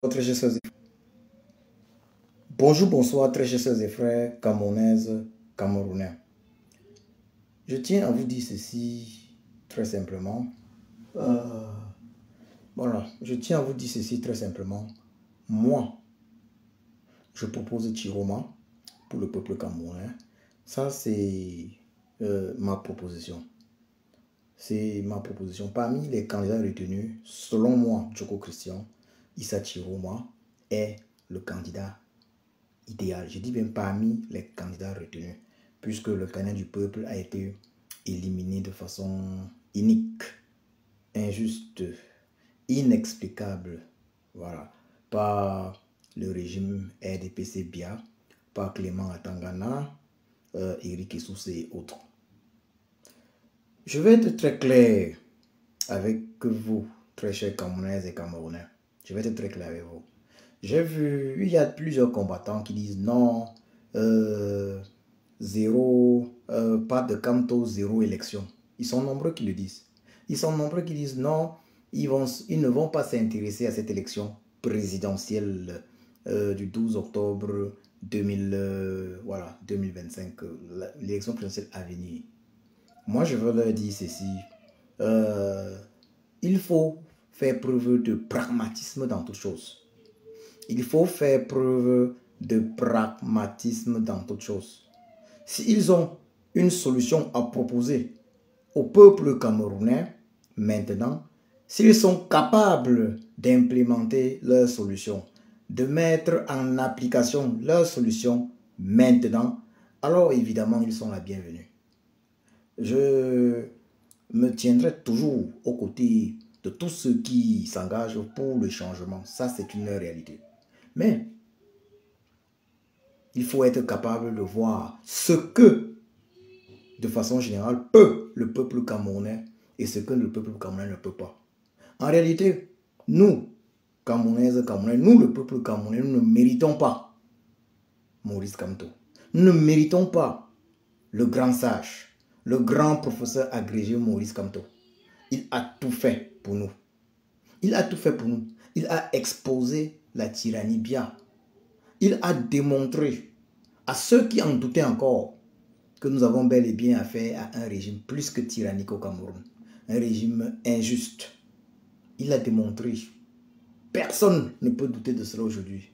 Très chers sœurs et frères. Bonjour, bonsoir, très chers sœurs et frères camerounaises, camerounais. Je tiens à vous dire ceci très simplement. Voilà, je tiens à vous dire ceci très simplement. Moi, je propose Chiroma pour le peuple camerounais. Ça, c'est ma proposition. C'est ma proposition. Parmi les candidats retenus, selon moi, Djoko Christian, Issa Chiroma est le candidat idéal. Je dis bien parmi les candidats retenus, puisque le candidat du peuple a été éliminé de façon inique, injuste, inexplicable, voilà, par le régime RDPC BIA, par Clément Atangana, Eric Essousse et autres. Je vais être très clair avec vous, très chers Camerounaises et Camerounais. Je vais être très clair avec vous. J'ai vu, il y a plusieurs combattants qui disent non, zéro, pas de Camto, zéro élection. Ils sont nombreux qui le disent. Ils sont nombreux qui disent non, ils ne vont pas s'intéresser à cette élection présidentielle du 12 octobre 2025, l'élection présidentielle à venir. Moi, je veux leur dire ceci. Il faut faire preuve de pragmatisme dans toutes choses. Il faut faire preuve de pragmatisme dans toutes choses. S'ils ont une solution à proposer au peuple camerounais, maintenant, s'ils sont capables d'implémenter leur solution, de mettre en application leur solution maintenant, alors évidemment, ils sont la bienvenue. Je me tiendrai toujours aux côtés de tous ceux qui s'engagent pour le changement. Ça, c'est une réalité. Mais il faut être capable de voir ce que, de façon générale, peut le peuple camerounais et ce que le peuple camerounais ne peut pas. En réalité, nous, Camerounaises, Camerounais, nous, le peuple camerounais, nous ne méritons pas Maurice Kamto. Nous ne méritons pas le grand sage, le grand professeur agrégé Maurice Kamto. Il a tout fait pour nous. Il a tout fait pour nous. Il a exposé la tyrannie BIA. Il a démontré à ceux qui en doutaient encore que nous avons bel et bien affaire à un régime plus que tyrannique au Cameroun. Un régime injuste. Il a démontré. Personne ne peut douter de cela aujourd'hui.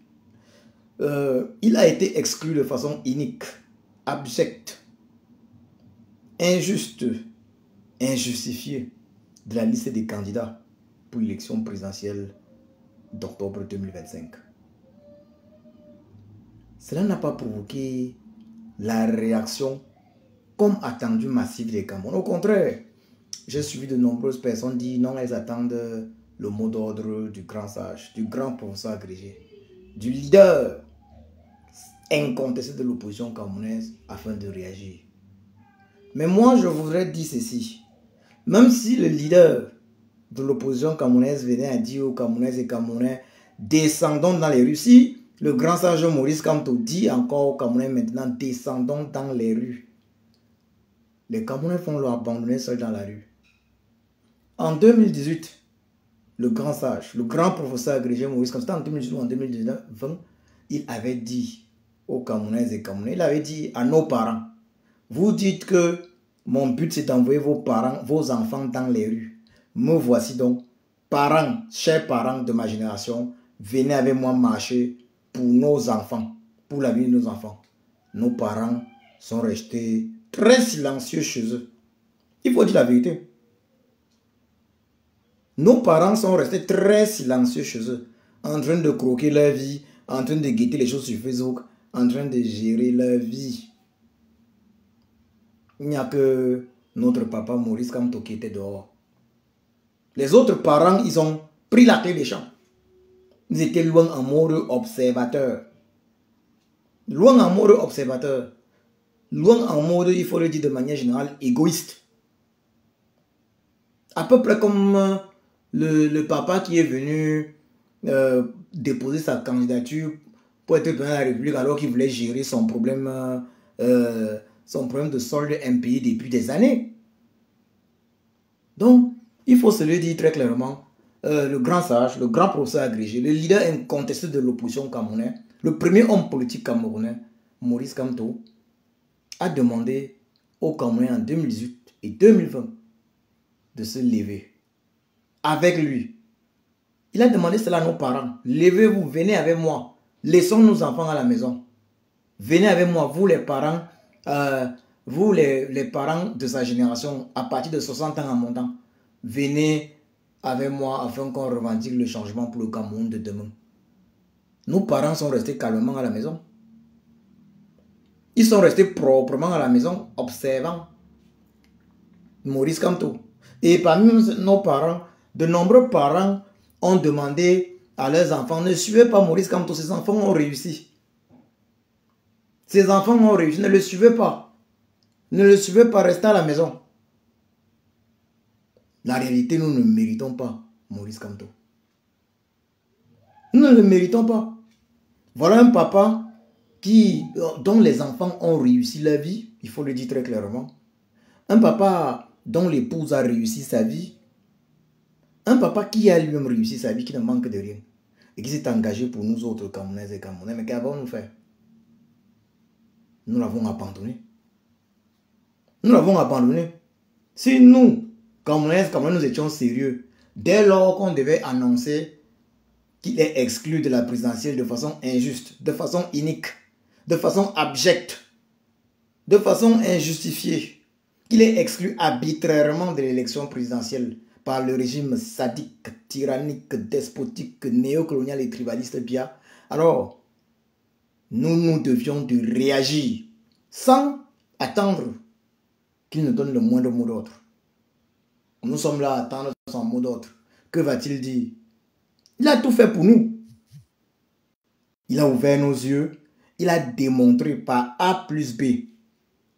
Il a été exclu de façon inique, abjecte, injuste, injustifiée de la liste des candidats pour l'élection présidentielle d'octobre 2025. Cela n'a pas provoqué la réaction comme attendu massive des Camerounais. Au contraire, j'ai suivi de nombreuses personnes dire non, elles attendent le mot d'ordre du grand sage, du grand professeur agrégé, du leader incontesté de l'opposition camerounaise afin de réagir. Mais moi, je voudrais dire ceci. Même si le leader de l'opposition camerounaise venait à dire aux Camerounaises et Camerounais, descendons dans les rues. Si le grand sage Maurice Kamto dit encore aux Camerounais maintenant, descendons dans les rues. Les Camerounais vont l'abandonner seul dans la rue. En 2018, le grand sage, le grand professeur agrégé Maurice Kamto, en 2018 ou en 2019, il avait dit aux Camerounaises et Camerounais, il avait dit à nos parents, vous dites que mon but c'est d'envoyer vos parents, vos enfants dans les rues. Me voici donc, parents, chers parents de ma génération, venez avec moi marcher pour nos enfants, pour la vie de nos enfants. Nos parents sont restés très silencieux chez eux. Il faut dire la vérité. Nos parents sont restés très silencieux chez eux, en train de croquer leur vie, en train de guetter les choses sur Facebook, en train de gérer leur vie. Il n'y a que notre papa Maurice Kamto qui était dehors. Les autres parents, ils ont pris la clé des champs. Ils étaient loin en mode observateur. Loin en mode observateur. Loin en mode, il faut le dire de manière générale, égoïste. À peu près comme le papa qui est venu déposer sa candidature pour être président de la République alors qu'il voulait gérer son problème de solde impayé depuis des années. Donc, il faut se le dire très clairement. le grand sage, le grand professeur agrégé, le leader incontesté de l'opposition camerounaise, le premier homme politique camerounais, Maurice Kamto, a demandé aux Camerounais en 2018 et 2020 de se lever. Avec lui. Il a demandé cela à nos parents. Levez-vous, venez avec moi. Laissons nos enfants à la maison. Venez avec moi, vous les parents, vous les parents de sa génération, à partir de 60 ans en montant. Venez avec moi afin qu'on revendique le changement pour le Cameroun de demain. Nos parents sont restés calmement à la maison. Ils sont restés proprement à la maison, observant Maurice Kamto. Et parmi nos parents, de nombreux parents ont demandé à leurs enfants, ne suivez pas Maurice Kamto, ces enfants ont réussi. Ces enfants ont réussi, ne le suivez pas. Ne le suivez pas, restez à la maison. La réalité, nous ne méritons pas Maurice Kamto. Nous ne le méritons pas. Voilà un papa dont les enfants ont réussi leur vie, il faut le dire très clairement. Un papa dont l'épouse a réussi sa vie. Un papa qui a lui-même réussi sa vie, qui ne manque de rien. Et qui s'est engagé pour nous autres Camerounaises et Camerounais. Mais qu'avons-nous fait? Nous l'avons abandonné. Nous l'avons abandonné. Si nous, Camerounaises, Camerounais, nous étions sérieux, dès lors qu'on devait annoncer qu'il est exclu de la présidentielle de façon injuste, de façon inique, de façon abjecte, de façon injustifiée, qu'il est exclu arbitrairement de l'élection présidentielle par le régime sadique, tyrannique, despotique, néocolonial et tribaliste Biya, alors nous devions de réagir sans attendre qu'il nous donne le moindre mot d'ordre. Nous sommes là à attendre son mot d'ordre. Que va-t-il dire? Il a tout fait pour nous. Il a ouvert nos yeux. Il a démontré par A plus B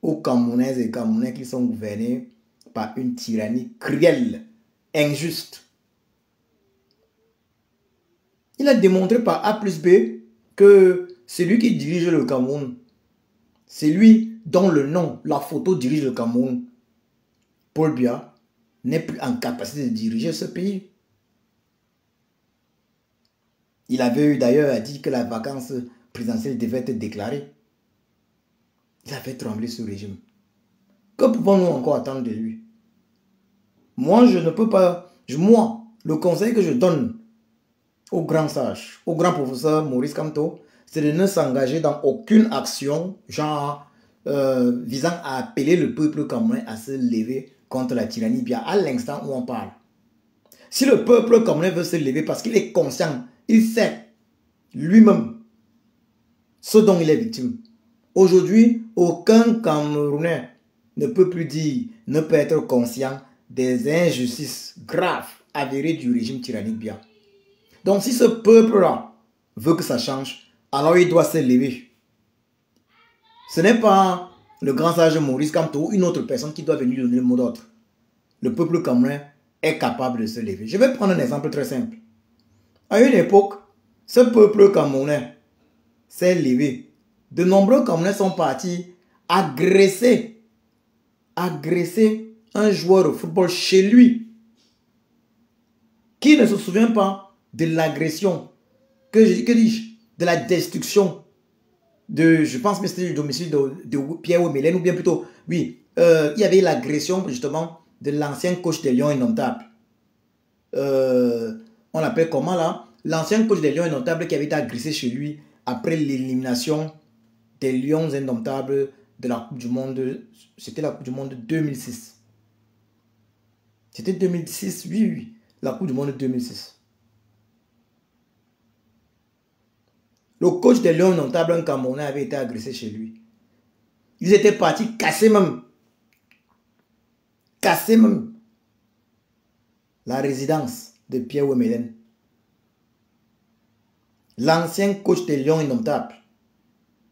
aux Camerounaises et Camerounais qui sont gouvernés par une tyrannie cruelle, injuste. Il a démontré par A plus B que celui qui dirige le Cameroun, c'est lui dont le nom, la photo dirige le Cameroun, Paul Biya, n'est plus en capacité de diriger ce pays. Il avait eu d'ailleurs dit que la vacance présidentielle devait être déclarée. Il a fait trembler ce régime. Que pouvons-nous encore attendre de lui? Moi, je ne peux pas... Moi, le conseil que je donne au grand sage, au grand professeur Maurice Kamto, c'est de ne s'engager dans aucune action, genre visant à appeler le peuple camerounais à se lever contre la tyrannie Biya à l'instant où on parle. Si le peuple camerounais veut se lever parce qu'il est conscient, il sait lui-même ce dont il est victime. Aujourd'hui, aucun Camerounais ne peut plus dire, ne peut être conscient des injustices graves avérées du régime tyrannique Biya. Donc si ce peuple-là veut que ça change, alors il doit se lever. Ce n'est pas le grand sage Maurice Kamto ou une autre personne qui doit venir donner le mot d'ordre. Le peuple camerounais est capable de se lever. Je vais prendre un exemple très simple. À une époque, ce peuple camerounais s'est levé. De nombreux Camerounais sont partis agresser un joueur de football chez lui. Qui ne se souvient pas de l'agression, que dis-je, de la destruction de, je pense que c'était le domicile de Pierre Ouemelène, ou bien plutôt, oui, il y avait l'agression justement de l'ancien coach des Lions Indomptables. On l'appelle comment là? L'ancien coach des Lions Indomptables qui avait été agressé chez lui après l'élimination des Lions Indomptables de la Coupe du Monde. C'était la Coupe du Monde 2006. C'était 2006, oui, la Coupe du Monde 2006. Le coach des Lions Indomptables, un Camerounais, avait été agressé chez lui. Ils étaient partis casser même la résidence de Pierre Ouemelène. L'ancien coach des Lions Indomptables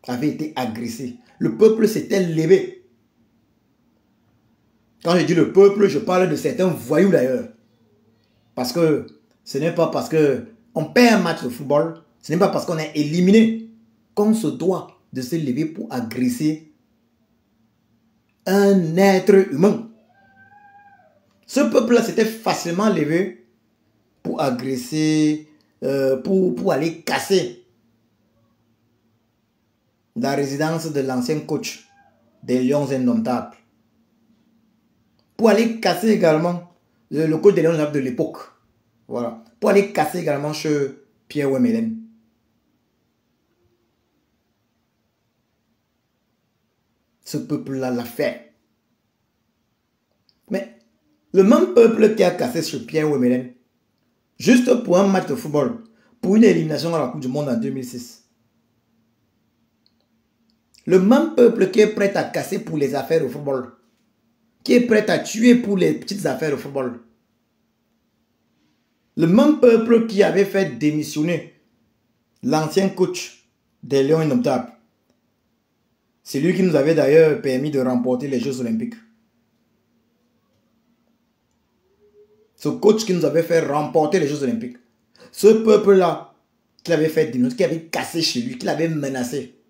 avait été agressé. Le peuple s'était levé. Quand je dis le peuple, je parle de certains voyous d'ailleurs. Parce que ce n'est pas parce qu'on perd un match de football, ce n'est pas parce qu'on est éliminé qu'on se doit de se lever pour agresser un être humain. Ce peuple-là s'était facilement levé pour agresser, pour aller casser la résidence de l'ancien coach des Lions Indomptables. Pour aller casser également le coach des Lions Indomptables de l'époque. Voilà. Pour aller casser également chez Pierre Wemelen. Ce peuple-là l'a fait. Mais le même peuple qui a cassé chez Pierre Wemelen, juste pour un match de football, pour une élimination à la Coupe du Monde en 2006. Le même peuple qui est prêt à casser pour les affaires de football, qui est prêt à tuer pour les petites affaires de football. Le même peuple qui avait fait démissionner l'ancien coach des Lions Indomptables. C'est lui qui nous avait d'ailleurs permis de remporter les Jeux Olympiques. Ce coach qui nous avait fait remporter les Jeux Olympiques. Ce peuple-là, qui l'avait fait dénoncer, qui avait cassé chez lui, qui l'avait menacé.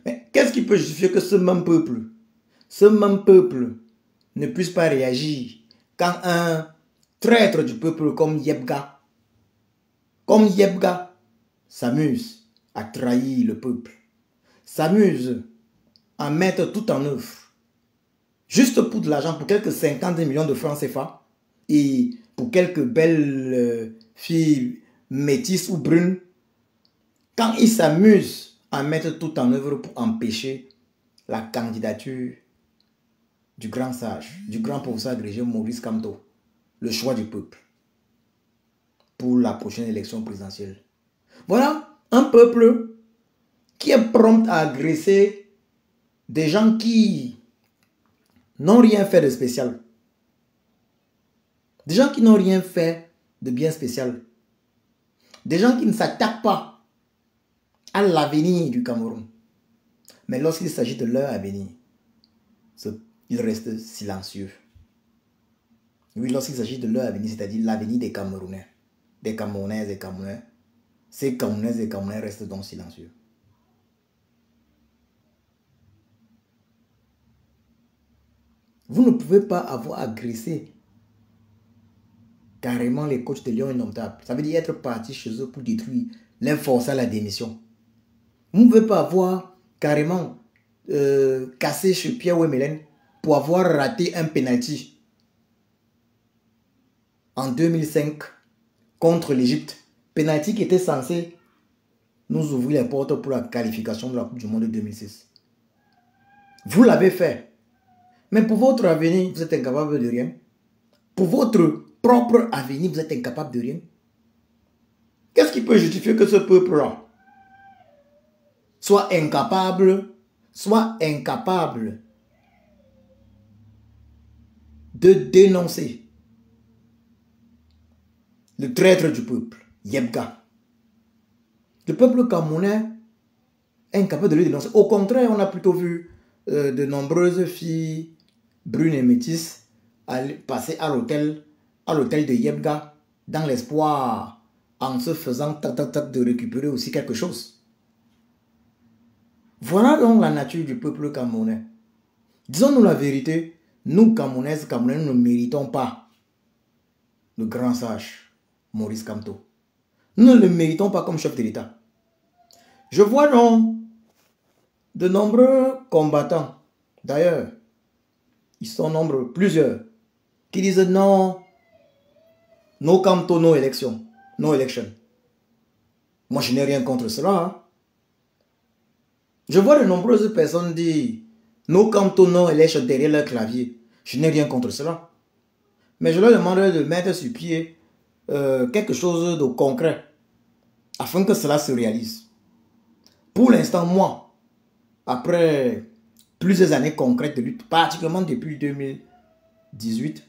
Mais qu'est-ce qui peut justifier que ce même peuple ne puisse pas réagir quand un traître du peuple comme Yebga s'amuse à trahir le peuple, s'amuse à mettre tout en œuvre, juste pour de l'argent, pour quelques 50 millions de francs CFA, et pour quelques belles filles métisses ou brunes, quand il s'amuse à mettre tout en œuvre pour empêcher la candidature du grand sage, du grand professeur agrégé Maurice Kamto, le choix du peuple pour la prochaine élection présidentielle. Voilà un peuple qui est prompt à agresser des gens qui n'ont rien fait de spécial. Des gens qui n'ont rien fait de bien spécial. Des gens qui ne s'attaquent pas à l'avenir du Cameroun. Mais lorsqu'il s'agit de leur avenir, ils restent silencieux. Oui, lorsqu'il s'agit de leur avenir, c'est-à-dire l'avenir des Camerounais, des Camerounaises et Camerounais, ces Camerounaises et Camerounais restent donc silencieux. Vous ne pouvez pas avoir agressé carrément les coachs des Lions Indomptables. Ça veut dire être parti chez eux pour détruire, les forcer à la démission. Vous ne pouvez pas avoir carrément cassé chez Pierre Wemelen pour avoir raté un penalty en 2005 contre l'Égypte. Penalty qui était censé nous ouvrir les portes pour la qualification de la Coupe du Monde de 2006. Vous l'avez fait. Mais pour votre avenir, vous êtes incapable de rien. Pour votre propre avenir, vous êtes incapable de rien. Qu'est-ce qui peut justifier que ce peuple-là soit incapable de dénoncer le traître du peuple, Yebga? Le peuple camerounais est incapable de le dénoncer. Au contraire, on a plutôt vu de nombreuses filles brunes et métisses passer à l'hôtel de Yebga dans l'espoir, en se faisant de récupérer aussi quelque chose. Voilà donc la nature du peuple camerounais. Disons-nous la vérité, nous Camerounaises, Camerounais, ne méritons pas le grand sage Maurice Kamto. Nous ne le méritons pas comme chef de l'État. Je vois donc de nombreux combattants, d'ailleurs, ils sont nombreux, plusieurs, qui disent non, no Kamto, no élection, no election. Moi, je n'ai rien contre cela. Hein. Je vois de nombreuses personnes dire no Kamto, no election derrière leur clavier. Je n'ai rien contre cela. Mais je leur demande de mettre sur pied quelque chose de concret afin que cela se réalise. Pour l'instant, moi, après plusieurs années concrètes de lutte, particulièrement depuis 2018,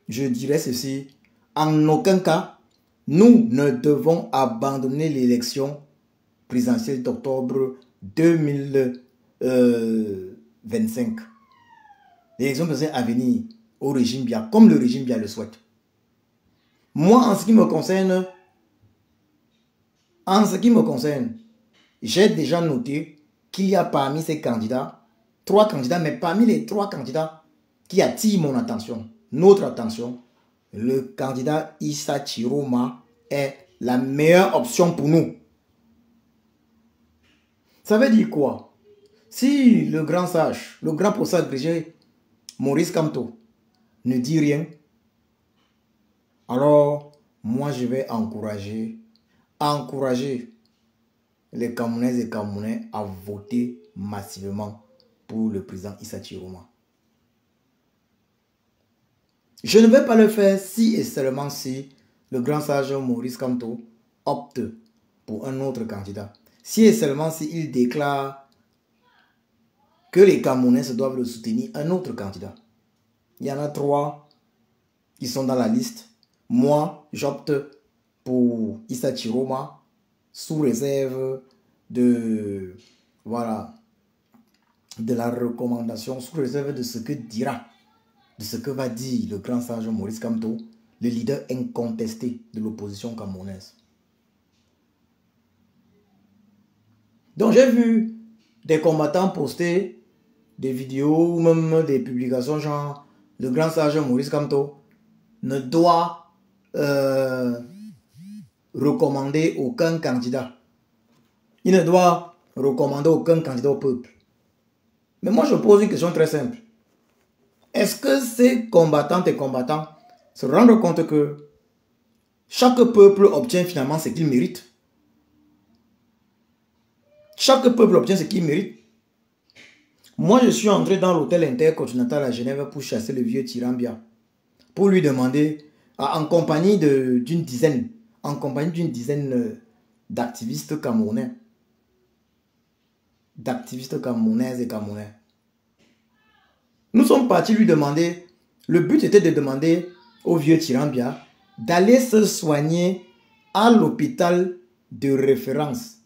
je dirais ceci: en aucun cas, nous ne devons abandonner l'élection présidentielle d'octobre 2025. L'élection présidentielle à venir au régime Biya, comme le régime Biya le souhaite. Moi, en ce qui me concerne, j'ai déjà noté qu'il y a parmi ces candidats, 3 candidats, mais parmi les 3 candidats qui attirent mon attention, notre attention, le candidat Issa Chiroma est la meilleure option pour nous. Ça veut dire quoi? Si le grand sage, le grand professeur agrégé Maurice Kamto ne dit rien, alors moi je vais encourager les Camerounaises et Camerounais à voter massivement pour le président Issa Chiroma. Je ne vais pas le faire si et seulement si le grand sage Maurice Kamto opte pour un autre candidat. Si et seulement s'il déclare que les Camerounais se doivent de soutenir un autre candidat. Il y en a 3 qui sont dans la liste. Moi, j'opte pour Issa Chiroma sous réserve de, voilà, de la recommandation, sous réserve de ce que dira, de ce que va dire le grand sage Maurice Kamto, le leader incontesté de l'opposition camerounaise. Donc j'ai vu des combattants poster des vidéos ou même des publications genre le grand sage Maurice Kamto ne doit recommander aucun candidat. Il ne doit recommander aucun candidat au peuple. Mais moi je pose une question très simple. Est-ce que ces combattantes et combattants se rendent compte que chaque peuple obtient finalement ce qu'il mérite? Chaque peuple obtient ce qu'il mérite. Moi, je suis entré dans l'hôtel intercontinental à Genève pour chasser le vieux Tirambia. Pour lui demander, en compagnie d'une dizaine d'activistes camerounais. D'activistes camerounaises et camerounais. Nous sommes partis lui demander, le but était de demander au vieux Tirambia d'aller se soigner à l'hôpital de référence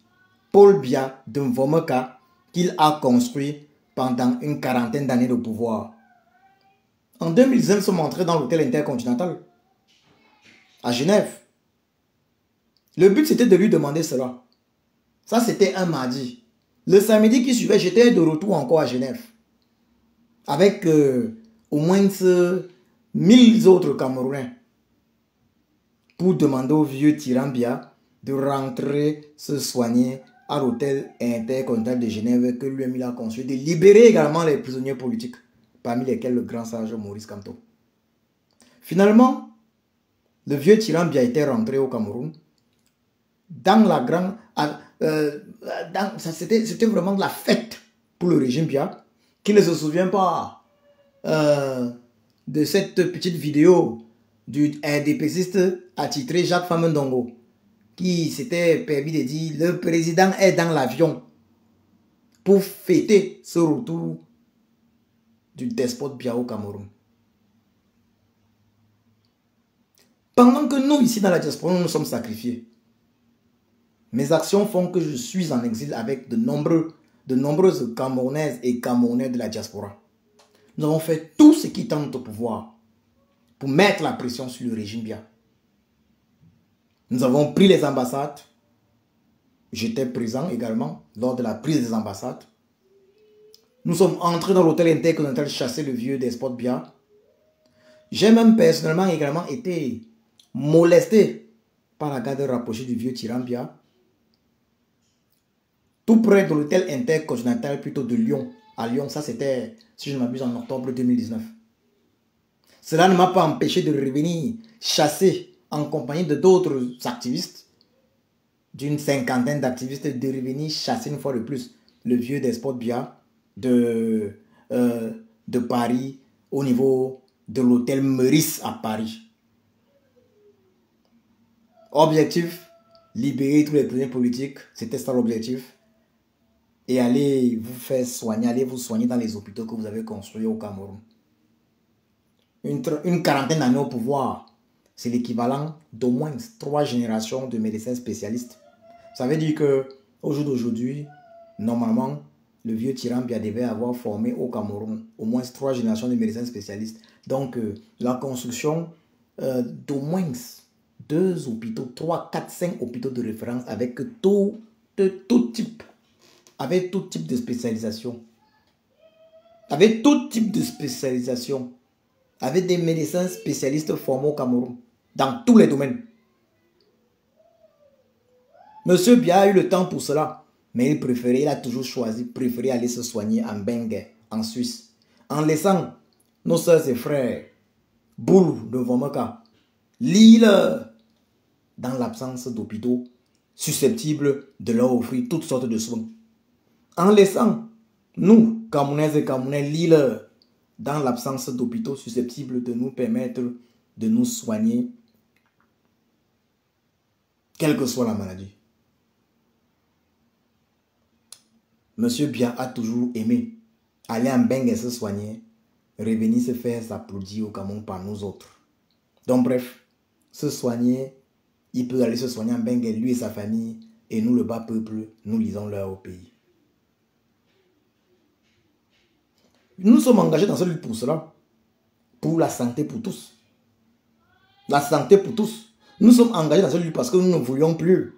Paul Biya de Mvomeka qu'il a construit pendant une quarantaine d'années de pouvoir. En 2019, nous sommes entrés dans l'hôtel intercontinental à Genève. Le but c'était de lui demander cela. Ça c'était un mardi. Le samedi qui suivait, j'étais de retour encore à Genève. Avec au moins 1000 autres Camerounais. Pour demander au vieux Tirambia de rentrer se soigner à l'hôtel intercontinental de Genève que lui-même il a construit, de libérer également les prisonniers politiques, parmi lesquels le grand sage Maurice Kamto. Finalement, le vieux Tirambia était rentré au Cameroun dans la grande... c'était vraiment de la fête pour le régime Biya, qui ne se souvient pas de cette petite vidéo du RDPCiste attitré Jacques Famendongo, qui s'était permis de dire le président est dans l'avion pour fêter ce retour du despote Biya au Cameroun. Pendant que nous, ici dans la diaspora, nous sommes sacrifiés, mes actions font que je suis en exil avec de nombreuses Camerounaises et Camerounais de la diaspora. Nous avons fait tout ce qui est en notre pouvoir pour mettre la pression sur le régime Biya. Nous avons pris les ambassades. J'étais présent également lors de la prise des ambassades. Nous sommes entrés dans l'hôtel intercontinental chasser le vieux despote Biya. J'ai même personnellement également été molesté par la garde rapprochée du vieux Tirambia, tout près de l'hôtel intercontinental plutôt de Lyon. À Lyon, ça c'était, si je ne m'abuse, en octobre 2019. Cela ne m'a pas empêché de revenir chasser en compagnie de d'autres activistes, d'une cinquantaine d'activistes, de revenir chasser une fois de plus le vieux despote Biya de Paris au niveau de l'hôtel Meurice à Paris. Objectif, libérer tous les prisonniers politiques, c'était ça l'objectif. Et allez vous faire soigner, allez vous soigner dans les hôpitaux que vous avez construits au Cameroun. Une quarantaine d'années au pouvoir, c'est l'équivalent d'au moins 3 générations de médecins spécialistes. Ça veut dire que au jour d'aujourd'hui, normalement, le vieux Tirambia devait avoir formé au Cameroun au moins 3 générations de médecins spécialistes. Donc, la construction d'au moins 2 hôpitaux, 3, 4, 5 hôpitaux de référence avec tout type de spécialisation. Avec tout type de spécialisation. avec des médecins spécialistes formés au Cameroun, dans tous les domaines. Monsieur Biya a eu le temps pour cela, mais il a toujours préféré aller se soigner en Bengue, en Suisse, en laissant nos soeurs et frères, Boulou de Vomaka, Lille, dans l'absence d'hôpitaux susceptibles de leur offrir toutes sortes de soins. En laissant nous, Camerounaises et Camerounais, Lille, dans l'absence d'hôpitaux susceptibles de nous permettre de nous soigner, quelle que soit la maladie. Monsieur Biya a toujours aimé aller en Bengue et se soigner, revenir se faire s'applaudir au Cameroun par nous autres. Donc bref, se soigner, il peut aller se soigner en Bengue, lui et sa famille, et nous le bas peuple, nous lisons leur au pays. Nous sommes engagés dans cette lutte pour cela, pour la santé pour tous. La santé pour tous. Nous sommes engagés dans cette lutte parce que nous ne voulions plus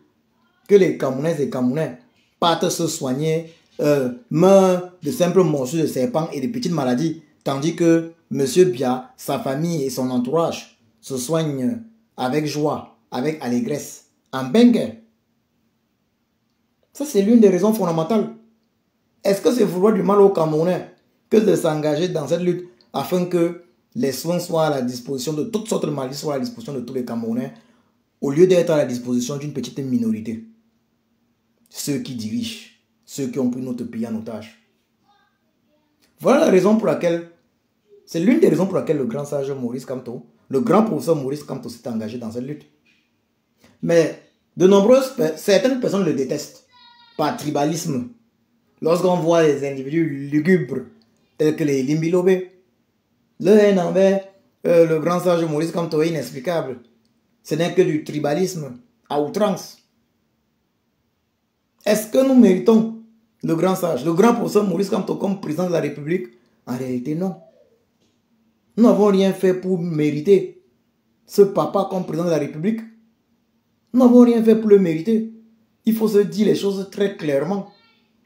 que les Camerounaises et Camerounais partent se soigner, meurent de simples morsures de serpents et de petites maladies, tandis que M. Biya, sa famille et son entourage se soignent avec joie, avec allégresse, en Bengue. Ça, c'est l'une des raisons fondamentales. Est-ce que c'est vouloir du mal aux Camerounais que de s'engager dans cette lutte afin que les soins soient à la disposition de toutes sortes de maladies, soient à la disposition de tous les Camerounais, au lieu d'être à la disposition d'une petite minorité? Ceux qui dirigent, ceux qui ont pris notre pays en otage. Voilà la raison pour laquelle, c'est l'une des raisons pour laquelle le grand sage Maurice Kamto, le grand professeur Maurice Kamto s'est engagé dans cette lutte. Mais certaines personnes le détestent par tribalisme. Lorsqu'on voit les individus lugubres tels que les Limbilobe, le haine envers le grand sage Maurice Kamto est inexplicable. Ce n'est que du tribalisme à outrance. Est-ce que nous méritons le grand sage, le grand professeur Maurice Kamto comme président de la République? En réalité, non. Nous n'avons rien fait pour mériter ce papa comme président de la République. Nous n'avons rien fait pour le mériter. Il faut se dire les choses très clairement.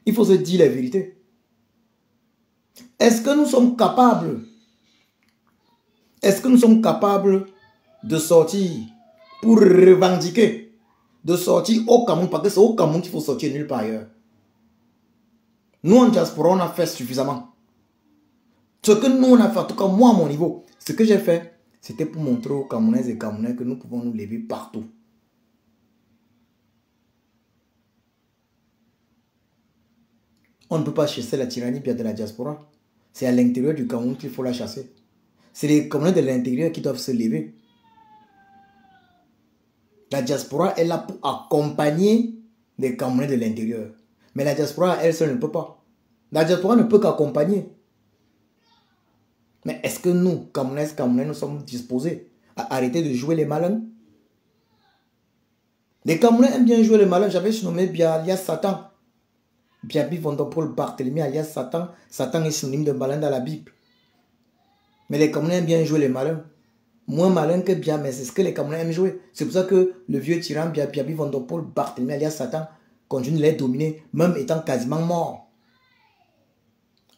Il faut se dire la vérité. Est-ce que nous sommes capables de sortir pour revendiquer, de sortir au Cameroun, parce que c'est au Cameroun qu'il faut sortir, nulle part ailleurs. Nous en diaspora, on a fait suffisamment. Ce que nous on a fait, en tout cas moi à mon niveau, ce que j'ai fait, c'était pour montrer aux Camerounaises et Camerounais que nous pouvons nous lever partout. On ne peut pas chasser la tyrannie bien de la diaspora. C'est à l'intérieur du Cameroun qu'il faut la chasser. C'est les Camerounais de l'intérieur qui doivent se lever. La diaspora est là pour accompagner les Camerounais de l'intérieur. Mais la diaspora, elle seule ne peut pas. La diaspora ne peut qu'accompagner. Mais est-ce que nous, Camerounaises, Camerounais, nous sommes disposés à arrêter de jouer les malins? Les Camerounais aiment bien jouer les malins. J'avais surnommé Biya alias Satan. Biabi Vondopol Barthélemy alias Satan. Satan est synonyme de malin dans la Bible. Mais les Camerounais aiment bien jouer les malins. Moins malin que Biya, mais c'est ce que les Camerounais aiment jouer. C'est pour ça que le vieux tyran Biabi Vondopol Barthélemy alias Satan continue de les dominer, même étant quasiment mort.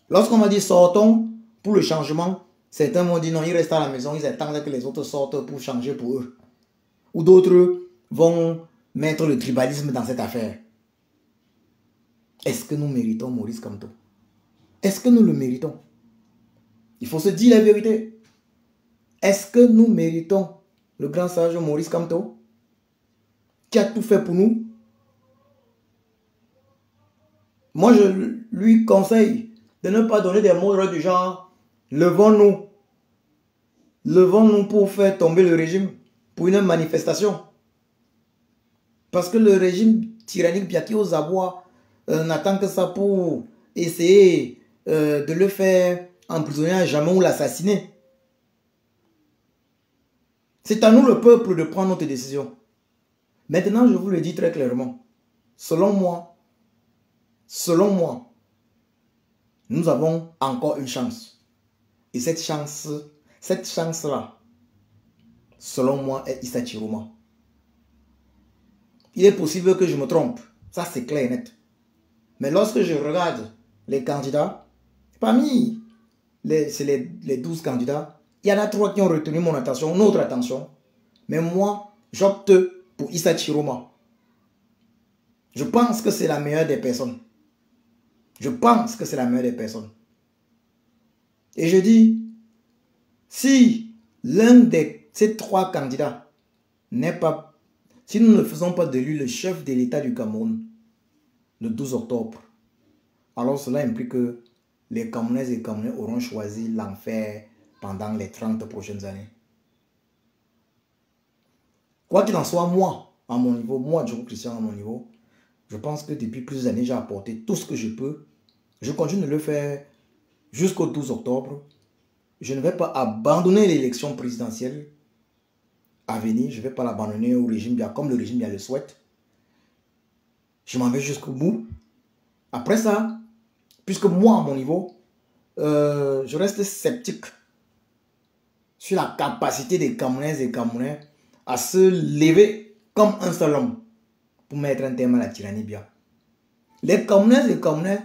Lorsqu'on m'a dit sortons pour le changement, certains m'ont dit non, ils restent à la maison, ils attendent que les autres sortent pour changer pour eux. Ou d'autres vont mettre le tribalisme dans cette affaire. Est-ce que nous méritons Maurice Kamto? Est-ce que nous le méritons? Il faut se dire la vérité. Est-ce que nous méritons le grand sage Maurice Kamto, qui a tout fait pour nous? Moi, je lui conseille de ne pas donner des mots du genre « levons-nous ». Levons-nous pour faire tomber le régime pour une manifestation. Parce que le régime tyrannique Biaki aux abois n'attend que ça pour essayer de le faire emprisonner à jamais ou l'assassiner. C'est à nous le peuple de prendre notre décision. Maintenant, je vous le dis très clairement. Selon moi, nous avons encore une chance. Et cette chance-là, selon moi, est Issa Chiroma. Il est possible que je me trompe. Ça, c'est clair et net. Mais lorsque je regarde les candidats, parmi les 12 candidats, Il y en a 3 qui ont retenu mon attention, notre attention. Mais moi, j'opte pour Issa Chiroma. Je pense que c'est la meilleure des personnes. Je pense que c'est la meilleure des personnes. Et je dis, si l'un de ces 3 candidats n'est pas, si nous ne faisons pas de lui le chef de l'État du Cameroun le 12 octobre, alors cela implique que les Camerounaises et Camerounais auront choisi l'enfer pendant les 30 prochaines années. Quoi qu'il en soit, moi, à mon niveau, moi, Djoko Christian, à mon niveau, je pense que depuis plusieurs années, j'ai apporté tout ce que je peux. Je continue de le faire jusqu'au 12 octobre. Je ne vais pas abandonner l'élection présidentielle à venir. Je ne vais pas l'abandonner au régime Biya comme le régime Biya le souhaite. Je m'en vais jusqu'au bout. Après ça, puisque moi, à mon niveau, je reste sceptique sur la capacité des Camerounaises et Camerounais à se lever comme un seul homme pour mettre un terme à la tyrannie Biya. Les Camerounaises et Camerounais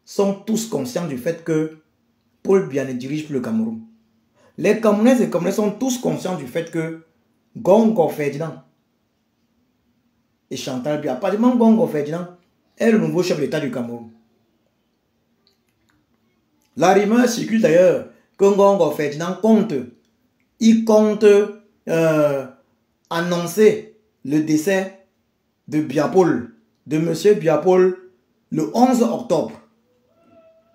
sont tous conscients du fait que Paul Biya ne dirige plus le Cameroun. Les Camerounaises et Camerounais sont tous conscients du fait que Gongo Ferdinand et Chantal Biya, pratiquement Gongo Ferdinand, est le nouveau chef d'État du Cameroun. La rumeur circule d'ailleurs que Gongo Ferdinand compte annoncer le décès de Biya Paul, de monsieur Biya Paul, le 11 octobre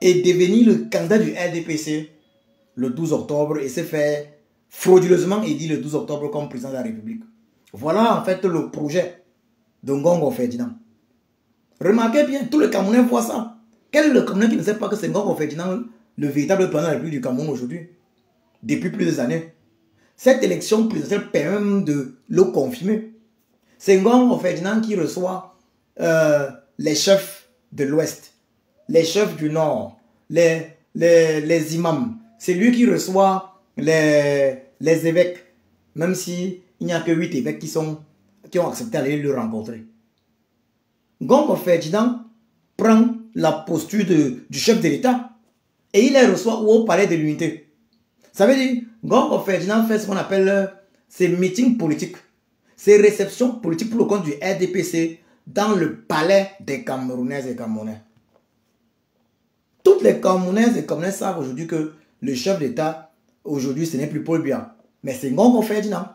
et devenir le candidat du RDPC le 12 octobre et se faire frauduleusement élu le 12 octobre comme président de la République. Voilà en fait le projet de Gongo Ferdinand. Remarquez bien, tout le Camerounais voit ça. Quel est le Camerounais qui ne sait pas que c'est Gongo Ferdinand le véritable président de la République du Cameroun aujourd'hui? Depuis plusieurs années. Cette élection présidentielle permet même de le confirmer. C'est Gongo Ferdinand qui reçoit les chefs de l'Ouest, les chefs du Nord, les imams. C'est lui qui reçoit les évêques, même s'il n'y a que 8 évêques qui ont accepté d'aller le rencontrer. Gongo Ferdinand prend la posture du chef de l'État et il les reçoit au palais de l'unité. Ça veut dire, Gongo Ferdinand fait ce qu'on appelle ses meetings politiques, ses réceptions politiques pour le compte du RDPC dans le palais des Camerounaises et Camerounais. Toutes les Camerounaises et Camerounais savent aujourd'hui que le chef d'État, aujourd'hui, ce n'est plus Paul Biya, mais c'est Gongo Ferdinand.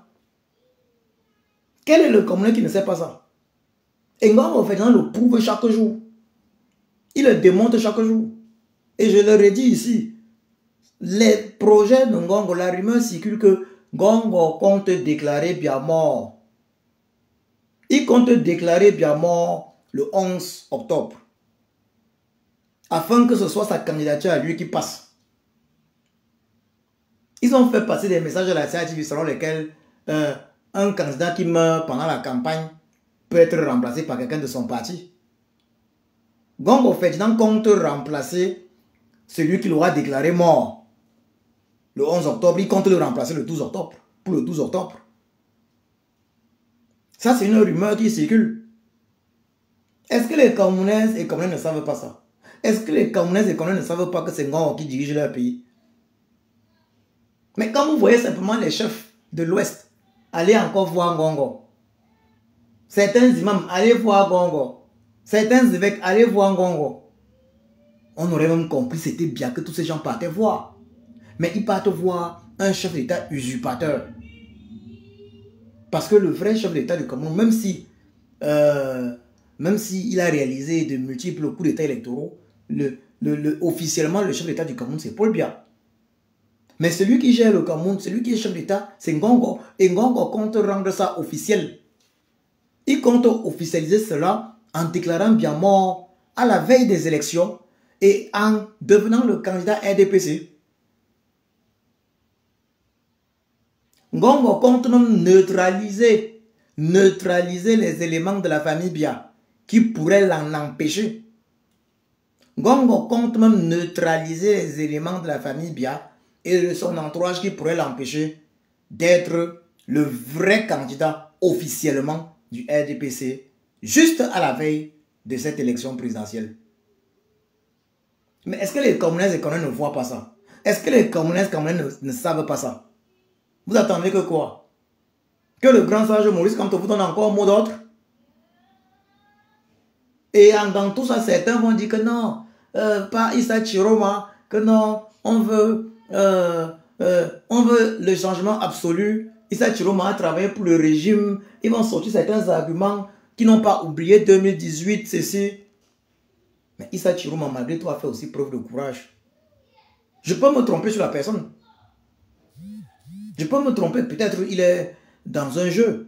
Quel est le Camerounais qui ne sait pas ça? Et Gongo Ferdinand le prouve chaque jour. Il le démontre chaque jour. Et je leur ai dit ici, les projets de Gongo, la rumeur circule que Gongo compte déclarer Biya mort. Il compte déclarer Biya mort le 11 octobre. Afin que ce soit sa candidature à lui qui passe. Ils ont fait passer des messages à la CATV selon lesquels un candidat qui meurt pendant la campagne peut être remplacé par quelqu'un de son parti. Gongo Ferdinand compte remplacer celui qui l'aura déclaré mort le 11 octobre. Il compte le remplacer le 12 octobre. Pour le 12 octobre. Ça, c'est une rumeur qui circule. Est-ce que les Camerounaises et Camerounais ne savent pas ça? Est-ce que les Camerounaises et Camerounais ne savent pas que c'est Gongo qui dirige leur pays? Mais quand vous voyez simplement les chefs de l'Ouest aller encore voir Gongo, certains imams aller voir Gongo, certains évêques aller voir Gongo, on aurait même compris c'était bien que tous ces gens partaient voir. Mais ils partent voir un chef d'État usurpateur. Parce que le vrai chef d'État du Cameroun, même si il a réalisé de multiples coups d'État électoraux, officiellement le chef d'État du Cameroun c'est Paul Biya. Mais celui qui gère le Cameroun, celui qui est chef d'État, c'est Gongo. Et Gongo compte rendre ça officiel. Il compte officialiser cela en déclarant Biya mort à la veille des élections et en devenant le candidat RDPC. Gongo compte même neutraliser les éléments de la famille Biya qui pourraient l'en empêcher. Gongo compte même neutraliser les éléments de la famille Biya et de son entourage qui pourrait l'empêcher d'être le vrai candidat officiellement du RDPC juste à la veille de cette élection présidentielle. Mais est-ce que les Camerounaises et Camerounais ne voient pas ça? Est-ce que les Camerounaises et Camerounais ne savent pas ça? Vous attendez que quoi? Que le grand sage Maurice Kamto vous donne encore un mot d'ordre? Et dans tout ça, certains vont dire que non, pas Issa Chiroma, que non, on veut le changement absolu. Issa Chiroma a travaillé pour le régime. Ils vont sortir certains arguments qui n'ont pas oublié 2018, ceci. Mais Issa Chiroma, malgré tout, a fait aussi preuve de courage. Je peux me tromper sur la personne. Je peux me tromper, peut-être il est dans un jeu.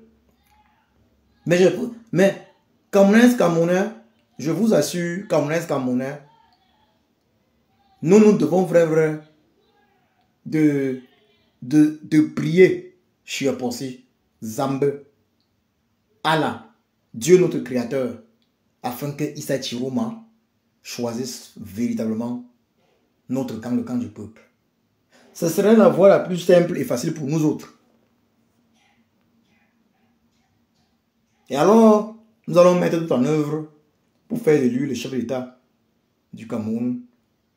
Mais Camerounais, je vous assure, Camerounais, nous devons vraiment de prier chez Apossi, Zambe, Allah, Dieu notre Créateur, afin que Issa Chiroma choisisse véritablement notre camp, le camp du peuple. Ce serait la voie la plus simple et facile pour nous autres. Et alors, nous allons mettre tout en œuvre pour faire de lui le chef d'État du Cameroun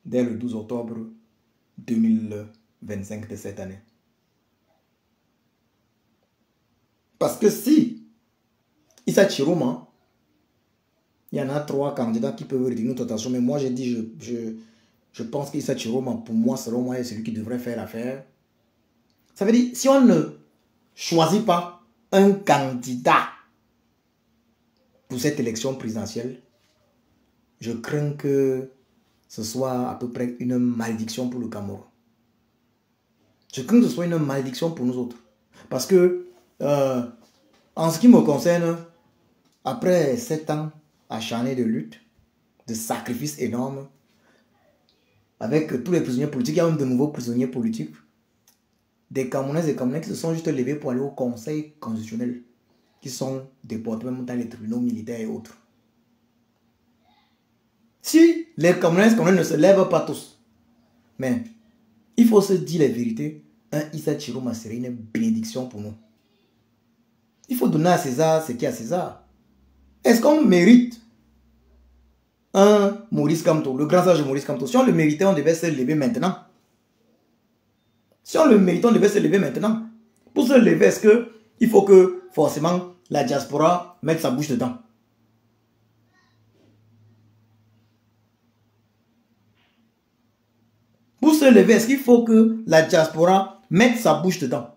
dès le 12 octobre 2025 de cette année. Parce que si Issa Chiroma, il y en a 3 candidats qui peuvent retenir notre attention, mais moi j'ai dit, je pense qu'Issa Chiroma, pour moi, selon moi, est celui qui devrait faire l'affaire. Ça veut dire, si on ne choisit pas un candidat pour cette élection présidentielle, je crains que ce soit à peu près une malédiction pour le Cameroun. Je crains que ce soit une malédiction pour nous autres. Parce que, en ce qui me concerne, après 7 ans acharnés de lutte, de sacrifices énormes, avec tous les prisonniers politiques, il y a même de nouveaux prisonniers politiques, des Camerounaises et Camerounais qui se sont juste levés pour aller au Conseil constitutionnel, qui sont déportés même dans les tribunaux militaires et autres. Si les Camerounaises ne se lèvent pas tous, mais il faut se dire la vérité, un Issa Chiroma serait une bénédiction pour nous. Il faut donner à César ce qui est à César. Est-ce qu'on mérite un Maurice Kamto, le grand sage Maurice Kamto? Si on le méritait, on devait se lever maintenant. Si on le méritait, on devait se lever maintenant. Pour se lever, est-ce qu'il faut que forcément la diaspora mette sa bouche dedans? Pour se lever, est-ce qu'il faut que la diaspora mette sa bouche dedans?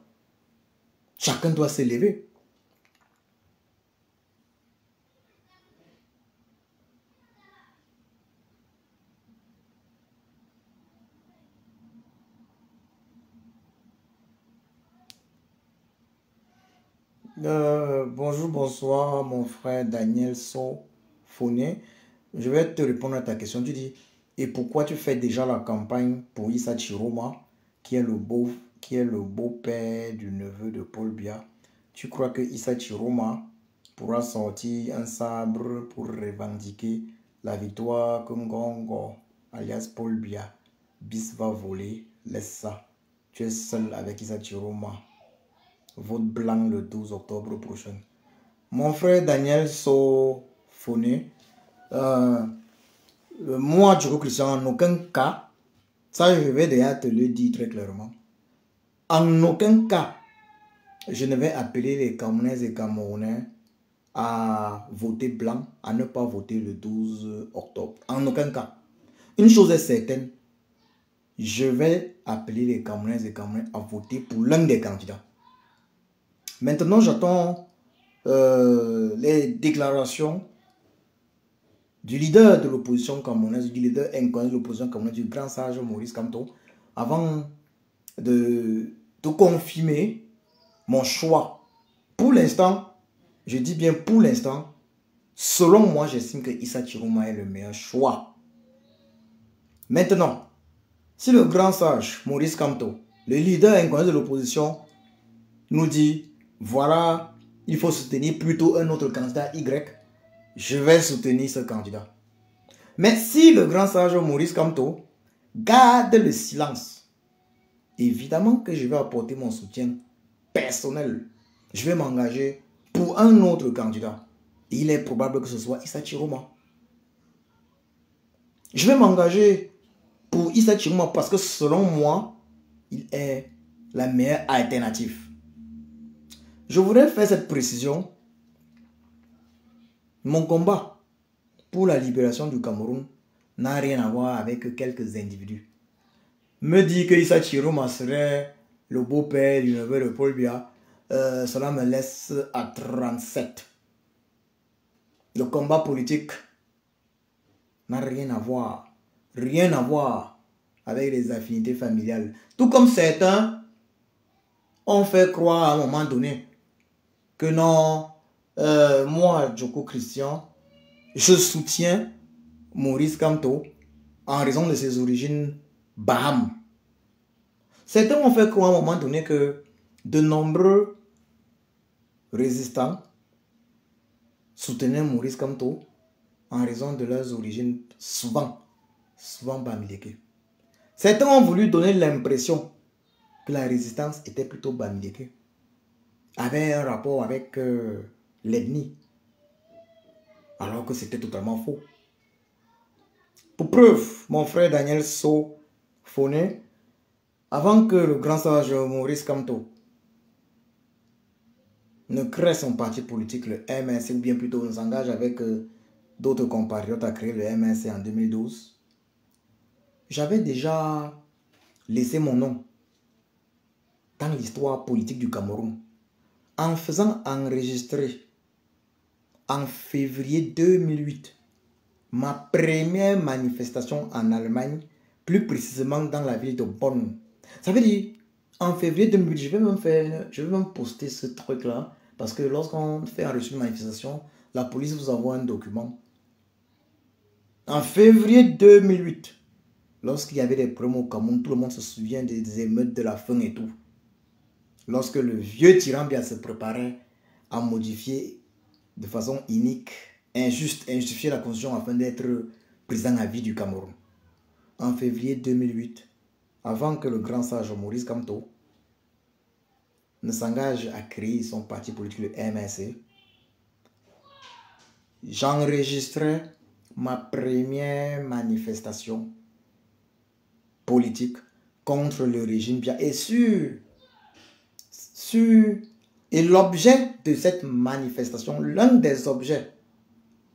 Chacun doit se lever. Bonjour, bonsoir, mon frère Daniel Sofoné. Je vais te répondre à ta question. Tu dis, et pourquoi tu fais déjà la campagne pour Issa Chiroma, qui est le beau-père du neveu de Paul Biya? Tu crois que Issa Chiroma pourra sortir un sabre pour revendiquer la victoire que Ngongo, alias Paul Biya, bis va voler? Laisse ça. Tu es seul avec Issa Chiroma. Vote blanc le 12 octobre prochain. Mon frère Daniel Sofoné, moi, Djoko Christian, en aucun cas, ça je vais déjà te le dire très clairement, en aucun cas, je ne vais appeler les Camerounaises et Camerounais à voter blanc, à ne pas voter le 12 octobre. En aucun cas. Une chose est certaine, je vais appeler les Camerounaises et Camerounais à voter pour l'un des candidats. Maintenant, j'attends les déclarations du leader de l'opposition camerounaise, du leader inconnu de l'opposition camerounaise, du grand sage Maurice Kamto, avant de confirmer mon choix. Pour l'instant, je dis bien pour l'instant, selon moi, j'estime que Issa Chiroma est le meilleur choix. Maintenant, si le grand sage Maurice Kamto, le leader inconnu de l'opposition, nous dit, voilà, il faut soutenir plutôt un autre candidat Y, je vais soutenir ce candidat. Mais si le grand sage Maurice Kamto garde le silence, évidemment que je vais apporter mon soutien personnel. Je vais m'engager pour un autre candidat. Il est probable que ce soit Issa Chiroma. Je vais m'engager pour Issa Chiroma parce que selon moi, il est la meilleure alternative. Je voudrais faire cette précision. Mon combat pour la libération du Cameroun n'a rien à voir avec quelques individus. Me dire que Issa Chiroma serait le beau-père du neveu de Paul Biya, cela me laisse à 37. Le combat politique n'a rien à voir avec les affinités familiales. Tout comme certains ont fait croire à un moment donné que non, moi, Djoko Christian, je soutiens Maurice Kamto en raison de ses origines Baham. Certains ont fait croire à un moment donné que de nombreux résistants soutenaient Maurice Kamto en raison de leurs origines souvent bamileke. Certains ont voulu donner l'impression que la résistance était plutôt bamileke, avait un rapport avec l'ethnie, alors que c'était totalement faux. Pour preuve, mon frère Daniel Sofoné, avant que le grand sage Maurice Kamto ne crée son parti politique, le MNC, ou bien plutôt ne s'engage avec d'autres compatriotes à créer le MNC en 2012, j'avais déjà laissé mon nom dans l'histoire politique du Cameroun en faisant enregistrer en février 2008 ma première manifestation en Allemagne, plus précisément dans la ville de Bonn. Ça veut dire, en février 2008, je vais même poster ce truc-là, parce que lorsqu'on fait un reçu de manifestation, la police vous envoie un document. En février 2008, lorsqu'il y avait des problèmes au Cameroun, tout le monde se souvient des émeutes de la faim et tout. Lorsque le vieux tyran Biya se préparait à modifier de façon inique, injuste, injustifier la constitution afin d'être président à vie du Cameroun. En février 2008, avant que le grand sage Maurice Kamto ne s'engage à créer son parti politique, le MNC, j'enregistrais ma première manifestation politique contre le régime Biya. Et l'objet de cette manifestation, l'un des objets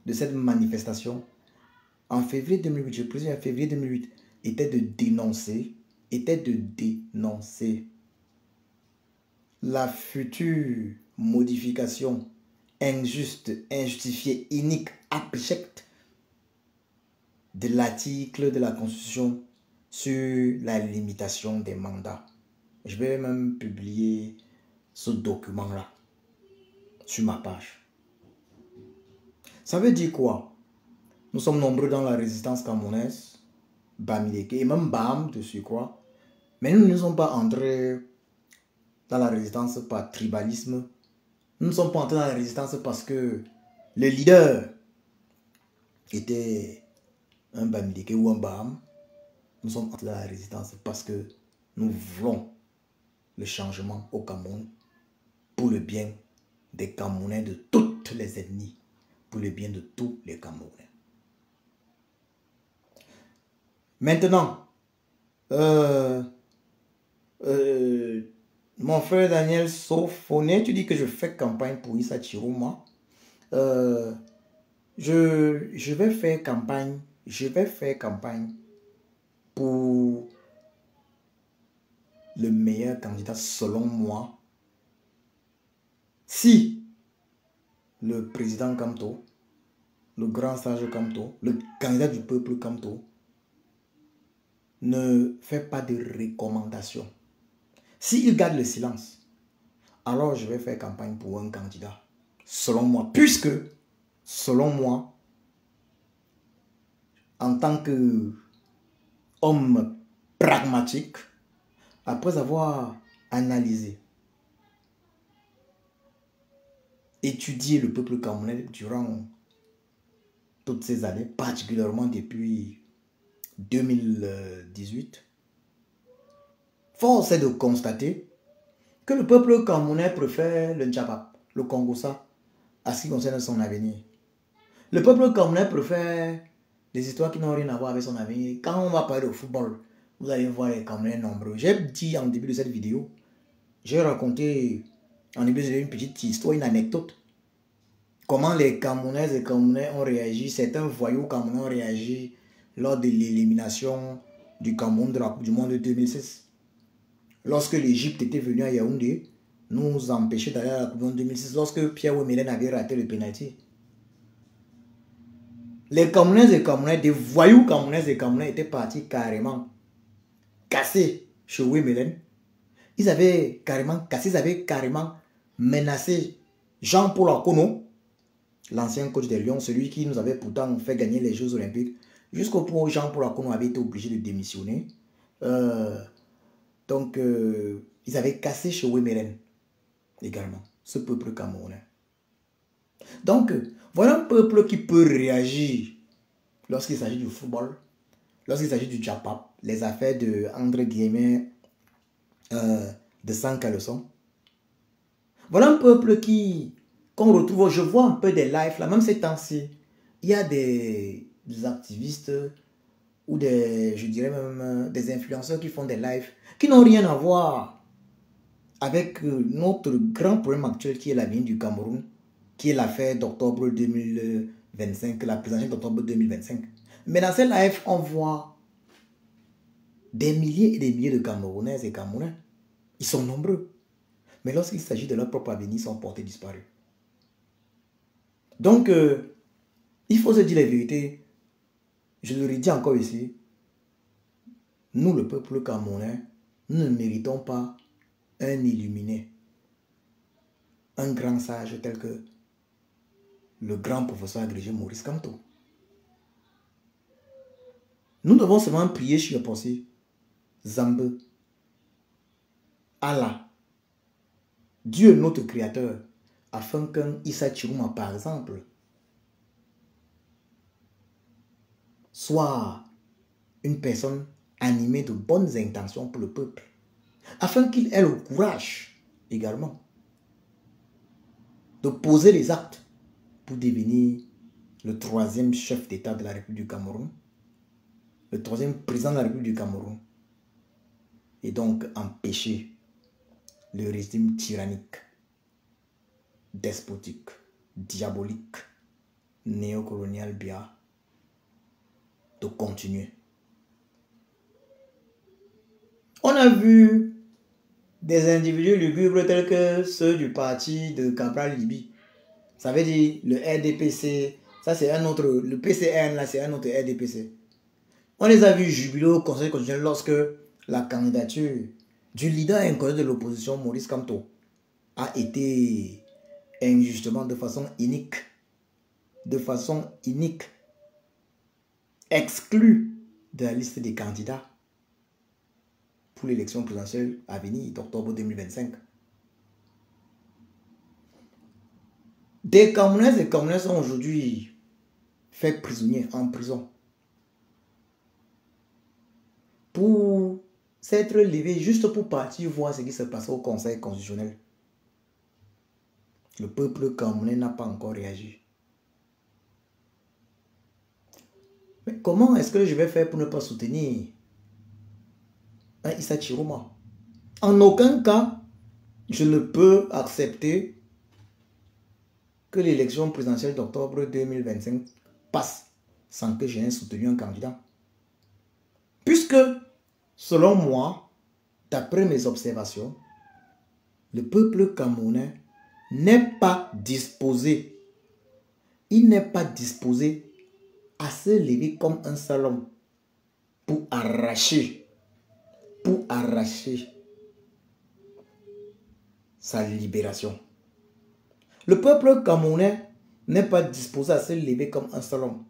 de cette manifestation, en février 2008, je précise en février 2008, était de dénoncer la future modification injuste, injustifiée, inique, abjecte de l'article de la Constitution sur la limitation des mandats. Je vais même publier ce document-là sur ma page. Ça veut dire quoi? Nous sommes nombreux dans la résistance camerounaise, Bamileke et même Baham de surcroît, mais nous ne sommes pas entrés dans la résistance par tribalisme. Nous ne sommes pas entrés dans la résistance parce que le leader était un Bamileke ou un Baham. Nous sommes entrés dans la résistance parce que nous voulons le changement au Cameroun pour le bien des Camerounais de toutes les ethnies, pour le bien de tous les Camerounais. Maintenant, mon frère Daniel Sofoné, tu dis que je fais campagne pour Issa Chiroma. Je vais faire campagne pour le meilleur candidat selon moi. Si le président Kamto, le grand sage Kamto, le candidat du peuple Kamto, ne fait pas de recommandations, s'il garde le silence, alors je vais faire campagne pour un candidat, selon moi, puisque, selon moi, en tant qu'homme pragmatique, après avoir analysé, étudié le peuple camerounais durant toutes ces années, particulièrement depuis 2018, force est de constater que le peuple camerounais préfère le Ndjabab, le Congossa, à ce qui concerne son avenir. Le peuple camerounais préfère des histoires qui n'ont rien à voir avec son avenir. Quand on va parler de football, vous allez voir les Camerounais nombreux. J'ai dit en début de cette vidéo J'ai raconté en début une petite histoire, une anecdote. Comment les Camerounaises et Camerounais ont réagi, certains voyous Camerounais ont réagi lors de l'élimination du Cameroun de la Coupe du Monde de 2006. Lorsque l'Égypte était venue à Yaoundé, nous empêchait d'aller à la Coupe du Monde 2006 lorsque Pierre Wemelen avait raté le pénalty. Les Camerounaises et Camerounais, des voyous Camerounaises et Camerounais étaient partis carrément casser chez Wemelen. Ils avaient carrément cassé, ils avaient carrément menacé Jean-Paul Akono, l'ancien coach des Lions, celui qui nous avait pourtant fait gagner les Jeux Olympiques, jusqu'au point où Jean-Paul Akono avait été obligé de démissionner. Ils avaient cassé chez Wemelen également, ce peuple camerounais. Donc, voilà un peuple qui peut réagir lorsqu'il s'agit du football, lorsqu'il s'agit du Japap, les affaires de, entre guillemets, de sang caleçon. Voilà un peuple qu'on retrouve, je vois un peu des lives, là, même ces temps-ci, il y a des activistes ou je dirais même des influenceurs qui font des lives qui n'ont rien à voir avec notre grand problème actuel qui est la vie du Cameroun, qui est l'affaire d'octobre 2025, la présidentielle d'octobre 2025. Mais dans ces lives, on voit des milliers et des milliers de Camerounaises et Camerounais. Ils sont nombreux. Mais lorsqu'il s'agit de leur propre avenir, ils sont portés disparus. Donc, il faut se dire la vérité. Je le redis encore ici. Nous, le peuple camerounais, nous ne méritons pas un illuminé, un grand sage tel que le grand professeur agrégé Maurice Kamto. Nous devons seulement prier sur le pensée. Zambe, Allah, Dieu notre créateur, afin qu'un Issa Chiruma, par exemple, soit une personne animée de bonnes intentions pour le peuple, afin qu'il ait le courage également de poser les actes pour devenir le troisième chef d'État de la République du Cameroun, le troisième président de la République du Cameroun, et donc empêcher le régime tyrannique, despotique, diabolique, néocolonial Biya de continuer. On a vu des individus lugubres tels que ceux du parti de Cabral Libi. Ça veut dire le RDPC, ça c'est un autre, le PCN là c'est un autre RDPC. On les a vus jubiler au Conseil constitutionnel lorsque la candidature du leader inconnu de l'opposition, Maurice Kamto, a été injustement, de façon inique, exclu de la liste des candidats pour l'élection présidentielle à venir d'octobre 2025. Des Camerounaises et Camerounais sont aujourd'hui faits prisonniers en prison pour s'être levés juste pour partir voir ce qui se passe au Conseil constitutionnel. Le peuple camerounais n'a pas encore réagi. Mais comment est-ce que je vais faire pour ne pas soutenir un Issa Chiruma? En aucun cas, je ne peux accepter que l'élection présidentielle d'octobre 2025 passe sans que j'aie soutenu un candidat. Puisque, selon moi, d'après mes observations, le peuple camerounais n'est pas disposé. Il n'est pas disposé à se lever comme un seul homme pour arracher sa libération. Le peuple camerounais n'est pas disposé à se lever comme un seul homme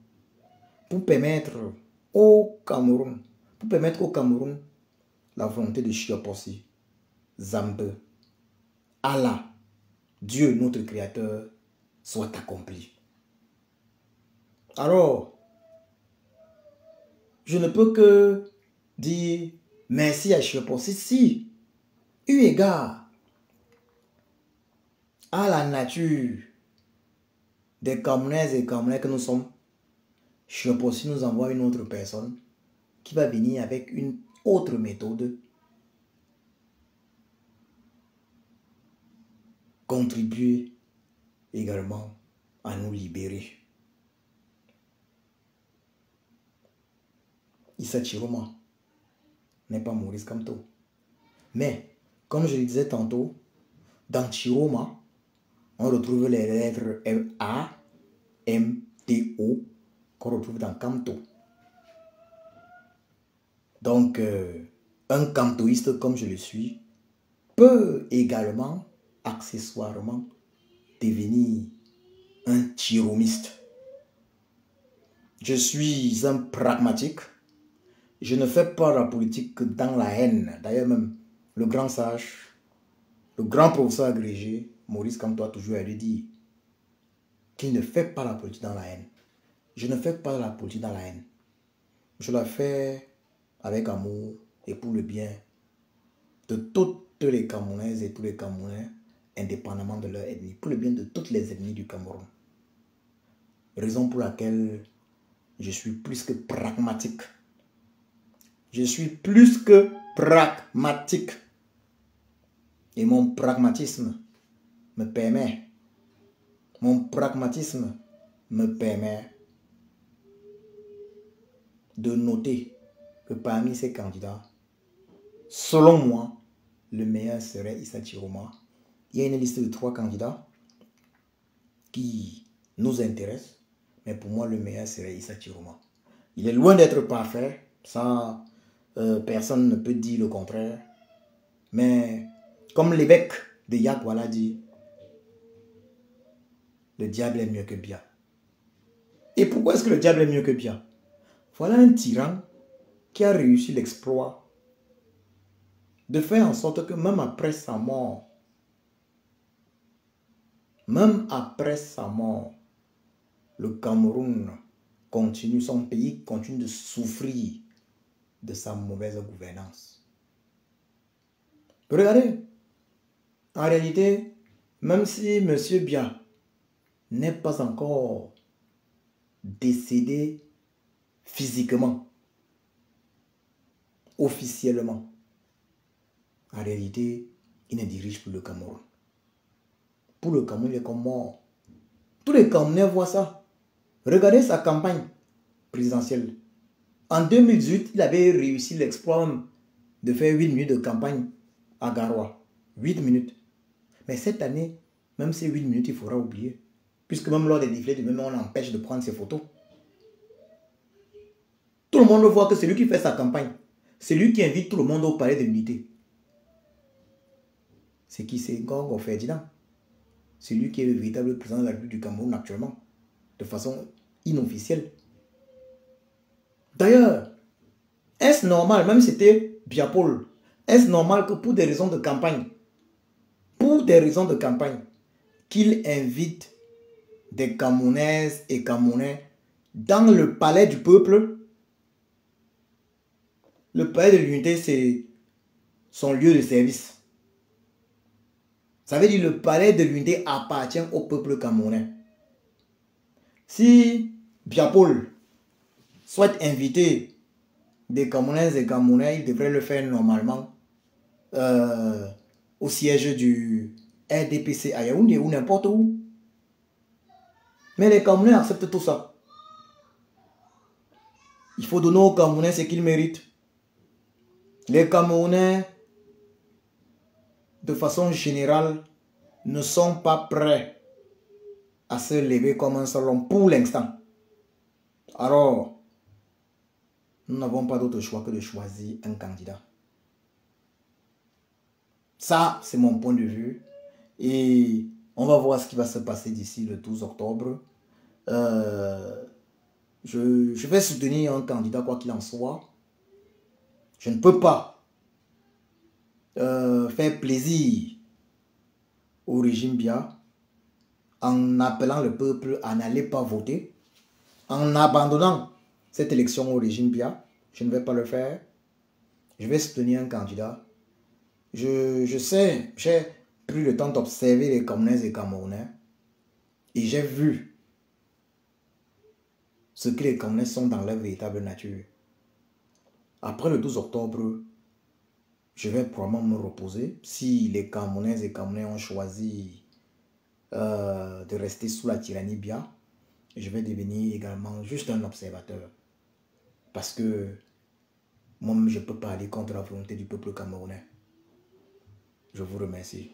pour permettre au Cameroun la volonté de Chiapossi, Zambe, Allah, Dieu notre créateur, soit accompli. Alors, je ne peux que dire merci à Chiapossi si, eu égard à la nature des Camerounaises et Camerounais que nous sommes, Chiapossi nous envoie une autre personne qui va venir avec une autre méthode contribuer également à nous libérer. Issa Chiroma n'est pas Maurice Kamto. Mais, comme je le disais tantôt, dans Chiroma, on retrouve les lettres A, M, T, O qu'on retrouve dans Kamto. Donc, un kamtoïste comme je le suis peut également, accessoirement, devenir un chiromiste. Je suis un pragmatique. Je ne fais pas la politique dans la haine. D'ailleurs même, le grand sage, le grand professeur agrégé, Maurice Kamto a toujours à lui dire qu'il ne fait pas la politique dans la haine. Je ne fais pas la politique dans la haine. Je la fais avec amour et pour le bien de toutes les Camerounaises et tous les Camerounais, indépendamment de leur ethnie, pour le bien de toutes les ethnies du Cameroun. Raison pour laquelle je suis plus que pragmatique. Je suis plus que pragmatique. Et mon pragmatisme me permet de noter que parmi ces candidats, selon moi, le meilleur serait Issa Chiroma. Il y a une liste de 3 candidats qui nous intéressent, mais pour moi, le meilleur serait Issa Chiroma. Il est loin d'être parfait, ça, personne ne peut dire le contraire. Mais, comme l'évêque de Yakwala dit, le diable est mieux que bien. Et pourquoi est-ce que le diable est mieux que bien? Voilà un tyran qui a réussi l'exploit de faire en sorte que même après sa mort, le Cameroun continue, son pays continue de souffrir de sa mauvaise gouvernance. Regardez, en réalité, même si M. Biya n'est pas encore décédé physiquement, officiellement, en réalité, il ne dirige plus le Cameroun. Pour le Cameroun, il est comme mort. Tous les Camerounais voient ça. Regardez sa campagne présidentielle. En 2018, il avait réussi l'exploit de faire 8 minutes de campagne à Garoua. 8 minutes. Mais cette année, même ces 8 minutes, il faudra oublier. Puisque même lors des défilés de même, on l'empêche de prendre ses photos. Tout le monde voit que c'est lui qui fait sa campagne. C'est lui qui invite tout le monde au palais de l'unité. C'est qui? C'est Ngor Ferdinand. C'est lui qui est le véritable président de la République du Cameroun actuellement. De façon inofficielle. D'ailleurs, est-ce normal, même si c'était Biya Paul, est-ce normal que pour des raisons de campagne, qu'il invite des Camerounaises et Camerounais dans le palais du peuple? Le palais de l'unité, c'est son lieu de service. Ça veut dire que le palais de l'unité appartient au peuple camerounais. Si Biya Paul souhaite inviter des Camerounaises et Camerounais, il devrait le faire normalement au siège du RDPC à Yaoundé ou n'importe où. Mais les Camerounais acceptent tout ça. Il faut donner aux Camerounais ce qu'ils méritent. Les Camerounais, de façon générale, ne sont pas prêts à se lever comme un seul homme pour l'instant. Alors, nous n'avons pas d'autre choix que de choisir un candidat. Ça, c'est mon point de vue. Et on va voir ce qui va se passer d'ici le 12 octobre. Je vais soutenir un candidat quoi qu'il en soit. Je ne peux pas faire plaisir au régime Biya en appelant le peuple à n'aller pas voter, en abandonnant cette élection au régime Biya. Je ne vais pas le faire. Je vais soutenir un candidat. Je sais, j'ai pris le temps d'observer les Camerounaises et Camerounais et j'ai vu ce que les Camerounais sont dans leur véritable nature. Après le 12 octobre, je vais probablement me reposer si les Camerounaises et Camerounais ont choisi de rester sous la tyrannie bien. Je vais devenir également juste un observateur. Parce que moi-même, je ne peux pas aller contre la volonté du peuple camerounais. Je vous remercie.